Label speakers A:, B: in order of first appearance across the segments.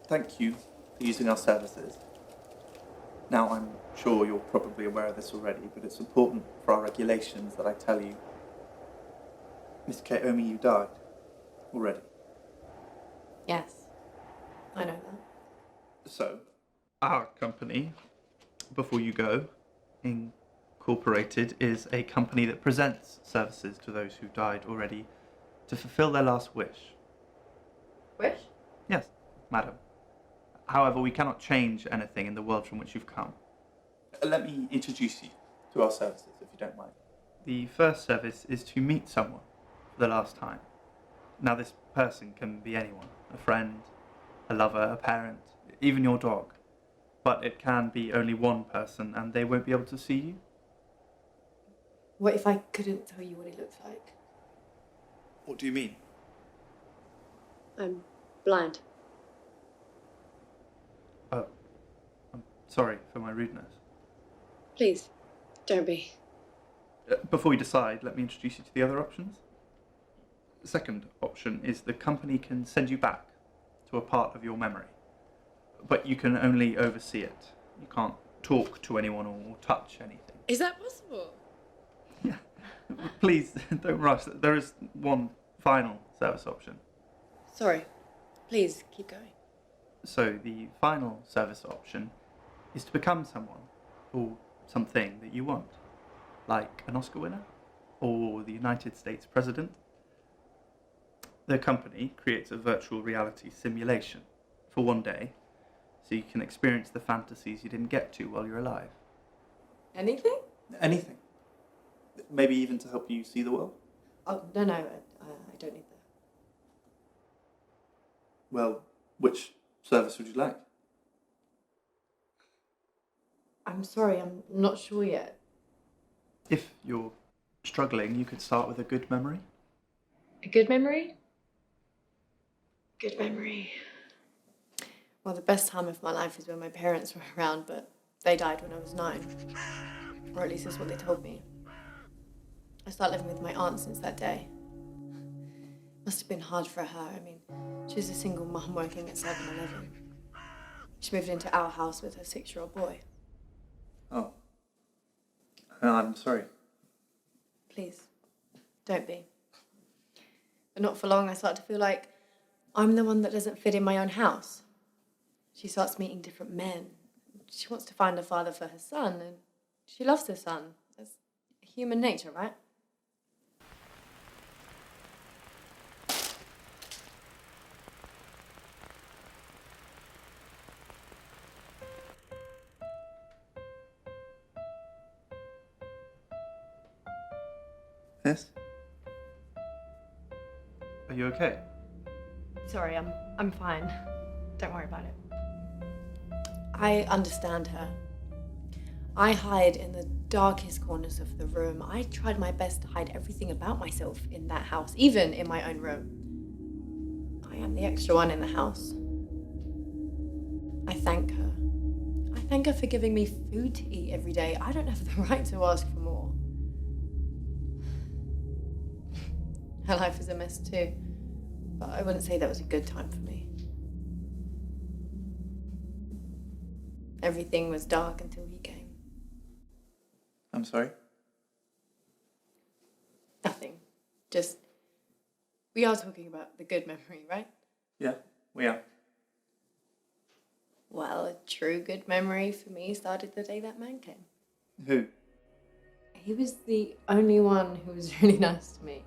A: Thank you for using our services. Now, I'm sure you're probably aware of this already, but it's important for our regulations that I tell you. Miss Kaomi, you died already.
B: Yes, I know that.
A: So, our company, Before You Go, Incorporated, is a company that presents services to those who died already to fulfill their last wish.
B: Wish?
A: Yes, madam. However, we cannot change anything in the world from which you've come. Let me introduce you to our services, if you don't mind. The first service is to meet someone for the last time. Now, this person can be anyone, a friend, a lover, a parent, even your dog. But it can be only one person, and they won't be able to see you.
B: What if I couldn't tell you what he looks like?
A: What do you mean?
B: I'm blind.
A: Oh, I'm sorry for my rudeness.
B: Please, don't be.
A: Before you decide, let me introduce you to the other options. The second option is the company can send you back to a part of your memory, but you can only oversee it. You can't talk to anyone or touch anything.
B: Is that possible?
A: Yeah. Please, don't rush. There is one final service option.
B: Sorry. Please, keep going.
A: So the final service option is to become someone or something that you want, like an Oscar winner or the United States President. The company creates a virtual reality simulation for one day so you can experience the fantasies you didn't get to while you're alive.
B: Anything?
A: Anything. Maybe even to help you see the world.
B: Oh, no, I don't need that.
A: Well, which service would you like?
B: I'm sorry, I'm not sure yet.
A: If you're struggling, you could start with a good memory.
B: A good memory? Good memory. Well, the best time of my life is when my parents were around, but they died when I was 9. Or at least that's what they told me. I started living with my aunt since that day. Must have been hard for her. I mean, she was a single mum working at 7-Eleven. She moved into our house with her 6-year-old boy.
A: Oh. I'm sorry.
B: Please, don't be. But not for long, I start to feel like I'm the one that doesn't fit in my own house. She starts meeting different men. She wants to find a father for her son, and she loves her son. That's human nature, right?
A: Yes? Are you okay?
B: Sorry, I'm fine. Don't worry about it. I understand her. I hide in the darkest corners of the room. I tried my best to hide everything about myself in that house, even in my own room. I am the extra one in the house. I thank her. I thank her for giving me food to eat every day. I don't have the right to ask for more. Her life is a mess too, but I wouldn't say that was a good time for me. Everything was dark until he came.
A: I'm sorry?
B: Nothing. Just, we are talking about the good memory, right?
A: Yeah, we are.
B: Well, a true good memory for me started the day that man came.
A: Who?
B: He was the only one who was really nice to me.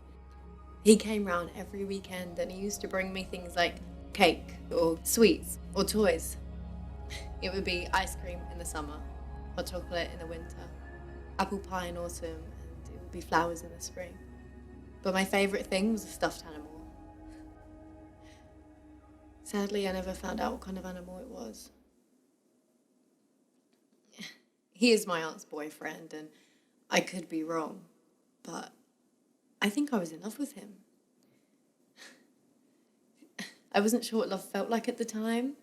B: He came round every weekend and he used to bring me things like cake or sweets or toys. It would be ice cream in the summer, hot chocolate in the winter, apple pie in autumn, and it would be flowers in the spring. But my favourite thing was a stuffed animal. Sadly, I never found out what kind of animal it was. He is my aunt's boyfriend, and I could be wrong, but I think I was in love with him. I wasn't sure what love felt like at the time.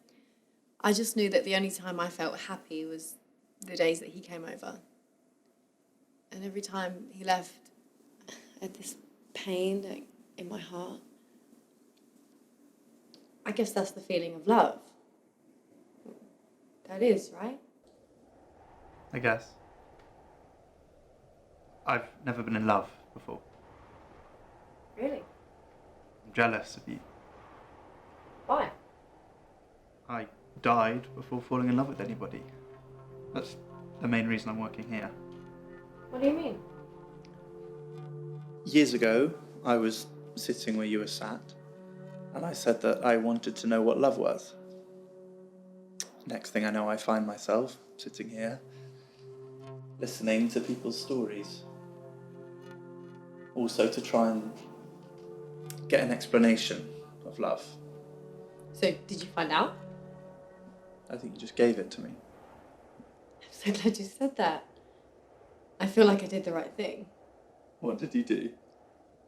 B: I just knew that the only time I felt happy was the days that he came over. And every time he left, I had this pain in my heart. I guess that's the feeling of love, That is, right?
A: I guess. I've never been in love before.
B: Really?
A: I'm jealous of you.
B: Why?
A: I died before falling in love with anybody. That's the main reason I'm working here.
B: What do you mean?
A: Years ago, I was sitting where you were sat, and I said that I wanted to know what love was. Next thing I know, I find myself sitting here, listening to people's stories. Also to try and get an explanation of love.
B: So, did you find out?
A: I think you just gave it to me.
B: I'm so glad you said that. I feel like I did the right thing.
A: What did you do?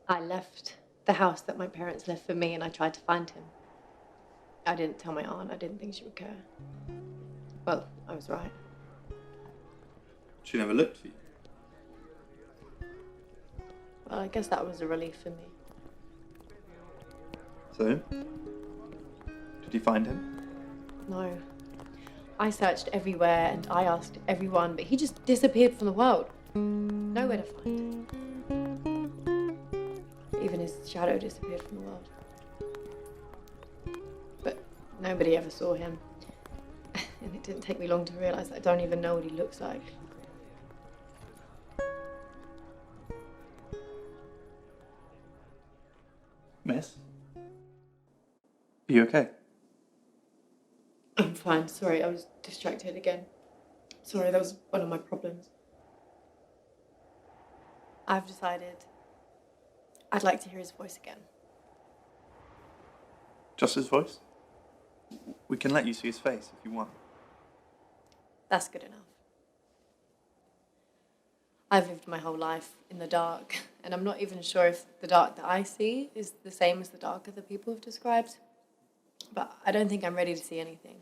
B: I left the house that my parents left for me and I tried to find him. I didn't tell my aunt. I didn't think she would care. Well, I was right.
A: She never looked for you.
B: Well, I guess that was a relief for me.
A: So? Did you find him?
B: No. I searched everywhere and I asked everyone, but he just disappeared from the world. Nowhere to find. Even his shadow disappeared from the world. But nobody ever saw him. And it didn't take me long to realise I don't even know what he looks like.
A: Miss? Are you okay?
B: I'm fine. Sorry, I was distracted again. Sorry, that was one of my problems. I've decided I'd like to hear his voice again.
A: Just his voice? We can let you see his face if you want.
B: That's good enough. I've lived my whole life in the dark, and I'm not even sure if the dark that I see is the same as the dark other people have described. But I don't think I'm ready to see anything,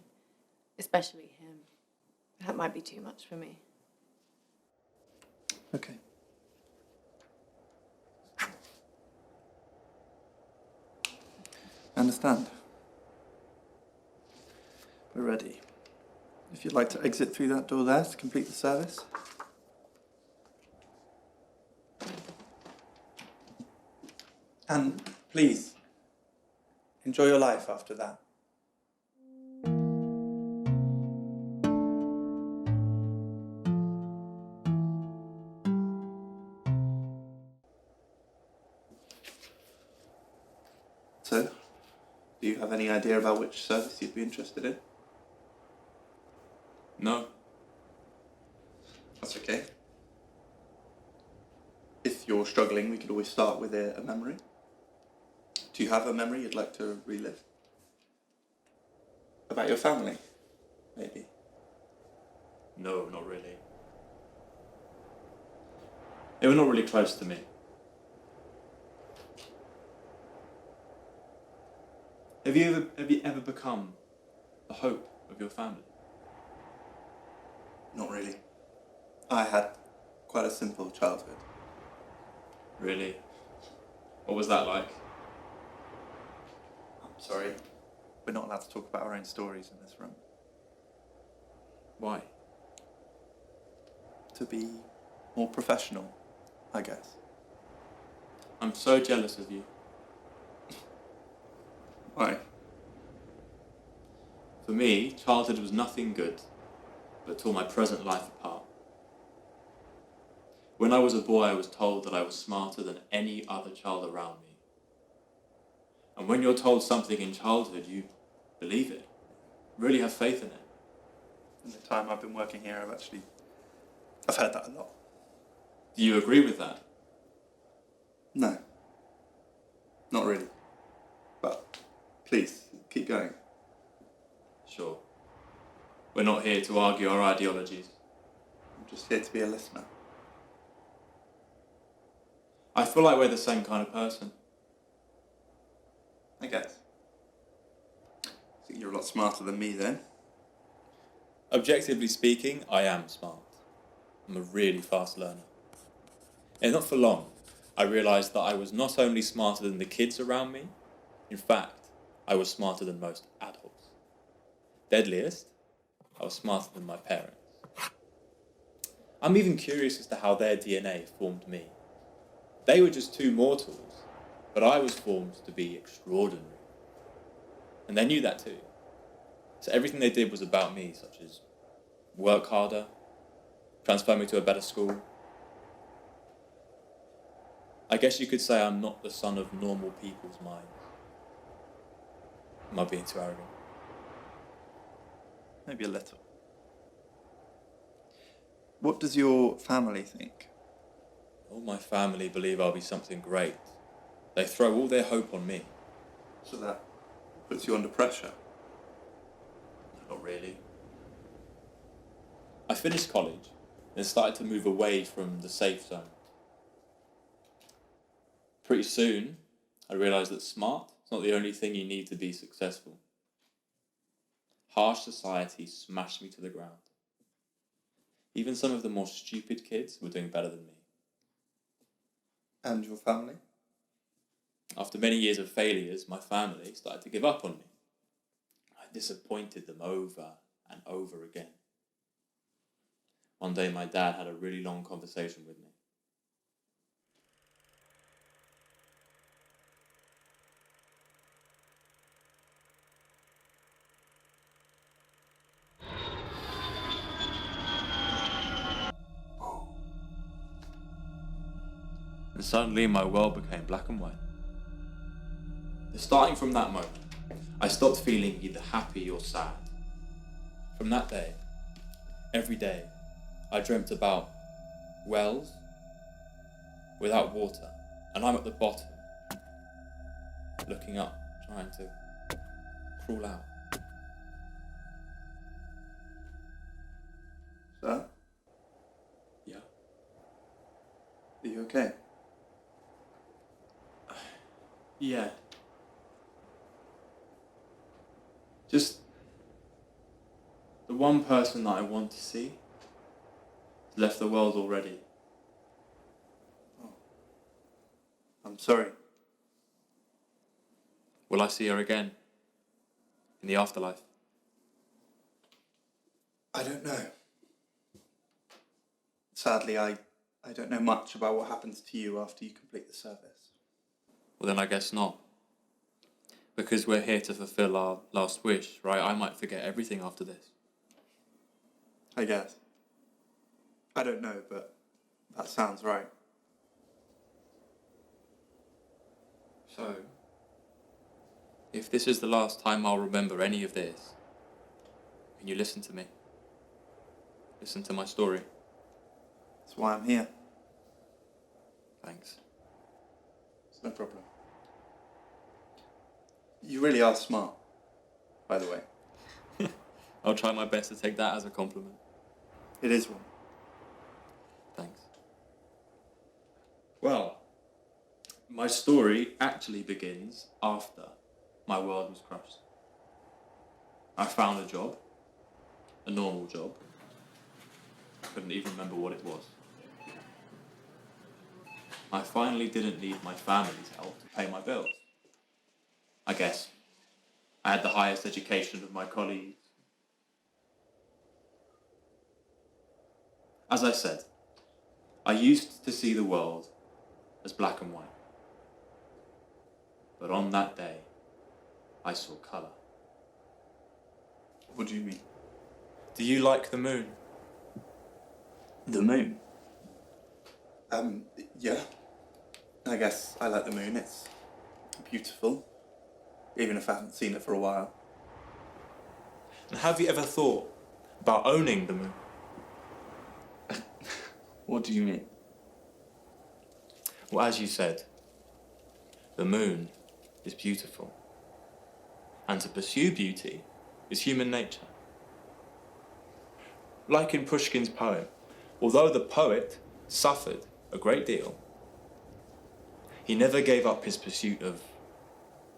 B: especially him. That might be too much for me.
A: Okay. I understand. We're ready. If you'd like to exit through that door there to complete the service. And please, enjoy your life after that. So, do you have any idea about which service you'd be interested in?
C: No.
A: That's okay. If you're struggling, we could always start with a memory. Do you have a memory you'd like to relive? About your family, maybe?
C: No, not really. They were not really close to me. Have you ever become the hope of your family?
A: Not really. I had quite a simple childhood.
C: Really? What was that like?
A: I'm sorry. We're not allowed to talk about our own stories in this room.
C: Why?
A: To be more professional, I guess.
C: I'm so jealous of you.
A: Why?
C: For me, childhood was nothing good, but tore my present life apart. When I was a boy, I was told that I was smarter than any other child around me. And when you're told something in childhood, you believe it, really have faith in it.
A: In the time I've been working here, I've heard that a lot.
C: Do you agree with that?
A: No. Not really. But please, keep going.
C: Sure. We're not here to argue our ideologies.
A: I'm just here to be a listener.
C: I feel like we're the same kind of person.
A: I guess. I think you're a lot smarter than me then.
C: Objectively speaking, I am smart. I'm a really fast learner. And not for long, I realised that I was not only smarter than the kids around me, in fact, I was smarter than most adults. Deadliest? I was smarter than my parents. I'm even curious as to how their DNA formed me. They were just two mortals, but I was formed to be extraordinary. And they knew that too. So everything they did was about me, such as work harder, transfer me to a better school. I guess you could say I'm not the son of normal people's minds. Am I being too arrogant?
A: Maybe a little. What does your family think?
C: All my family believe I'll be something great. They throw all their hope on me.
A: So that puts you under pressure?
C: Not really. I finished college and started to move away from the safe zone. Pretty soon, I realised that smart is not the only thing you need to be successful. Harsh society smashed me to the ground. Even some of the more stupid kids were doing better than me.
A: And your family?
C: After many years of failures, my family started to give up on me. I disappointed them over and over again. One day my dad had a really long conversation with me. And suddenly my world became black and white. Starting from that moment, I stopped feeling either happy or sad. From that day, every day, I dreamt about wells without water, and I'm at the bottom, looking up, trying to crawl out.
A: Sir?
C: Yeah.
A: Are you okay?
C: Yeah. Just the one person that I want to see has left the world already.
A: Oh. I'm sorry.
C: Will I see her again in the afterlife?
A: I don't know. Sadly, I don't know much about what happens to you after you complete the service.
C: Well, then I guess not. Because we're here to fulfill our last wish, right? I might forget everything after this.
A: I guess. I don't know, but that sounds right.
C: So, if this is the last time I'll remember any of this, can you listen to me? Listen to my story.
A: That's why I'm here.
C: Thanks.
A: It's no problem. You really are smart, by the way.
C: I'll try my best to take that as a compliment.
A: It is one.
C: Thanks. Well, my story actually begins after my world was crushed. I found a job, a normal job. I couldn't even remember what it was. I finally didn't need my family's help to pay my bills. I guess I had the highest education of my colleagues. As I said, I used to see the world as black and white. But on that day, I saw colour.
A: What do you mean?
C: Do you like the moon?
A: The moon? Yeah. I guess I like the moon. It's beautiful, even if I haven't seen it for a while.
C: And have you ever thought about owning the moon?
A: What do you mean?
C: Well, as you said, the moon is beautiful. And to pursue beauty is human nature. Like in Pushkin's poem, although the poet suffered a great deal, he never gave up his pursuit of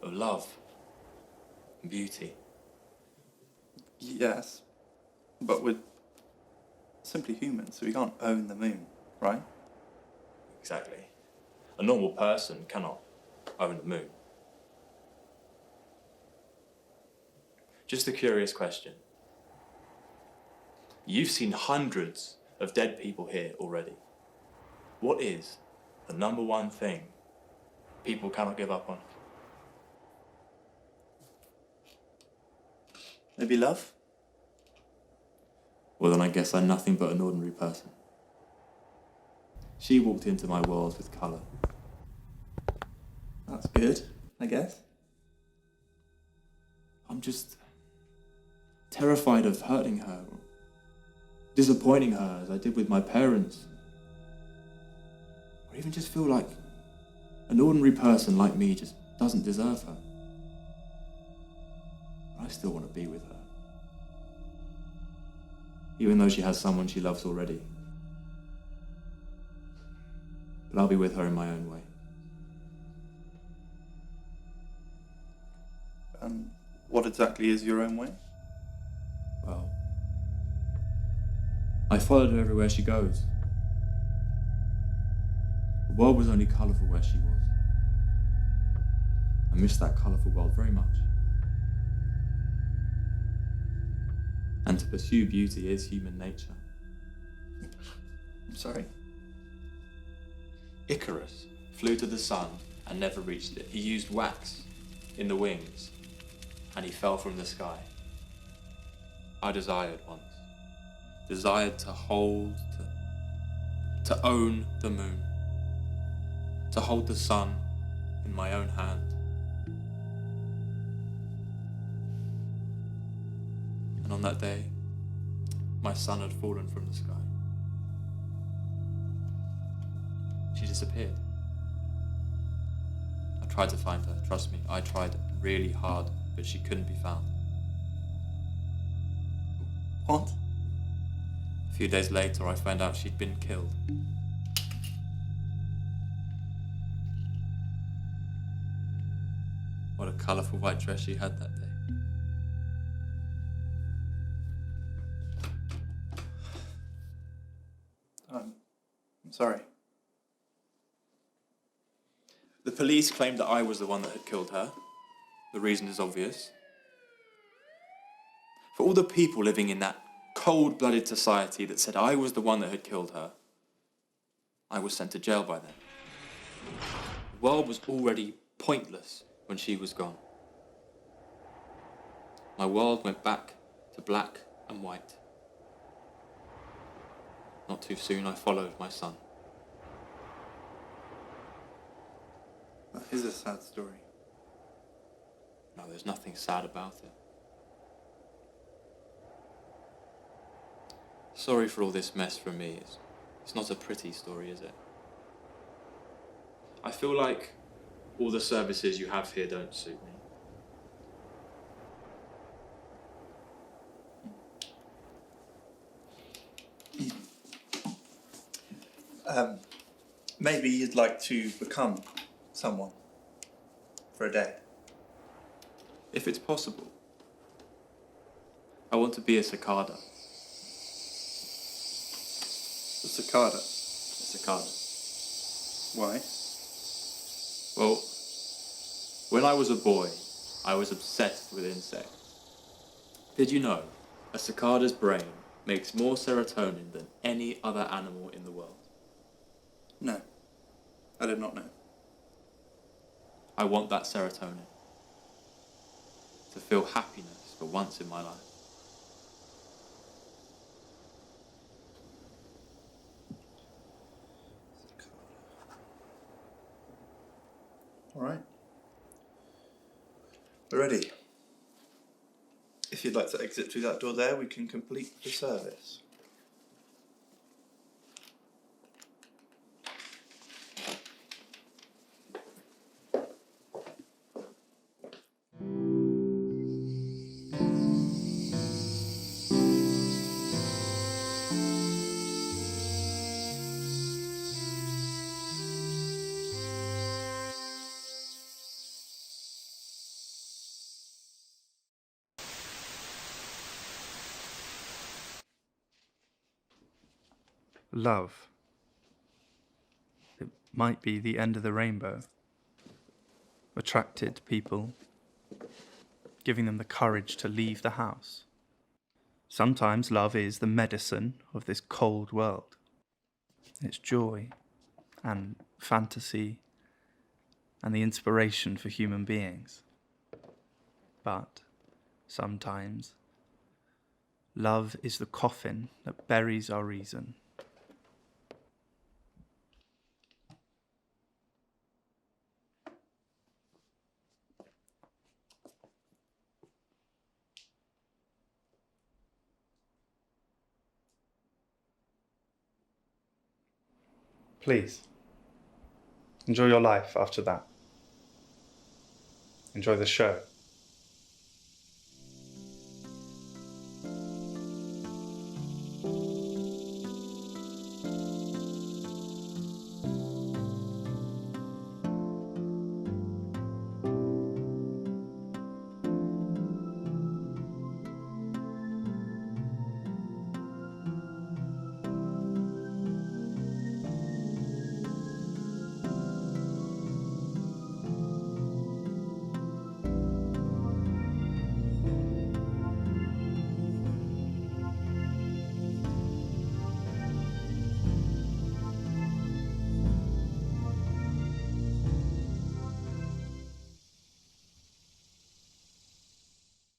C: love and beauty.
A: Yes, but we're simply humans, so we can't own the moon, right?
C: Exactly. A normal person cannot own the moon. Just a curious question. You've seen hundreds of dead people here already. What is the number one thing people cannot give up on?
A: Maybe love?
C: Well, then I guess I'm nothing but an ordinary person. She walked into my world with colour.
A: That's good, I guess.
C: I'm just terrified of hurting her, or disappointing her as I did with my parents. Or even just feel like an ordinary person like me just doesn't deserve her. But I still want to be with her. Even though she has someone she loves already. But I'll be with her in my own way.
A: And what exactly is your own way?
C: Well, I followed her everywhere she goes. The world was only colourful where she was. I miss that colourful world very much. And to pursue beauty is human nature.
A: I'm sorry.
C: Icarus flew to the sun and never reached it. He used wax in the wings and he fell from the sky. I desired once. Desired to hold, to own the moon. To hold the sun in my own hand. And on that day, my sun had fallen from the sky. She disappeared. I tried to find her, trust me, I tried really hard, but she couldn't be found.
A: What?
C: A few days later, I found out she'd been killed. What a colourful white dress she had that day.
A: I'm sorry.
C: The police claimed that I was the one that had killed her. The reason is obvious. For all the people living in that cold-blooded society that said I was the one that had killed her, I was sent to jail by them. The world was already pointless when she was gone. My world went back to black and white. Not too soon, I followed my son.
A: That is a sad story.
C: No, there's nothing sad about it. Sorry for all this mess from me. It's not a pretty story, is it? I feel like all the services you have here don't suit me.
A: Maybe you'd like to become someone for a day.
C: If it's possible, I want to be a cicada.
A: A cicada.
C: A cicada.
A: Why?
C: Well, when I was a boy, I was obsessed with insects. Did you know a cicada's brain makes more serotonin than any other animal in the world?
A: No, I did not know.
C: I want that serotonin. To feel happiness for once in my life.
A: All right. We're ready. If you'd like to exit through that door there, we can complete the service. Love. It might be the end of the rainbow. Attracted people, giving them the courage to leave the house. Sometimes love is the medicine of this cold world. It's joy and fantasy and the inspiration for human beings. But sometimes love is the coffin that buries our reason. Please, enjoy your life after that. Enjoy the show.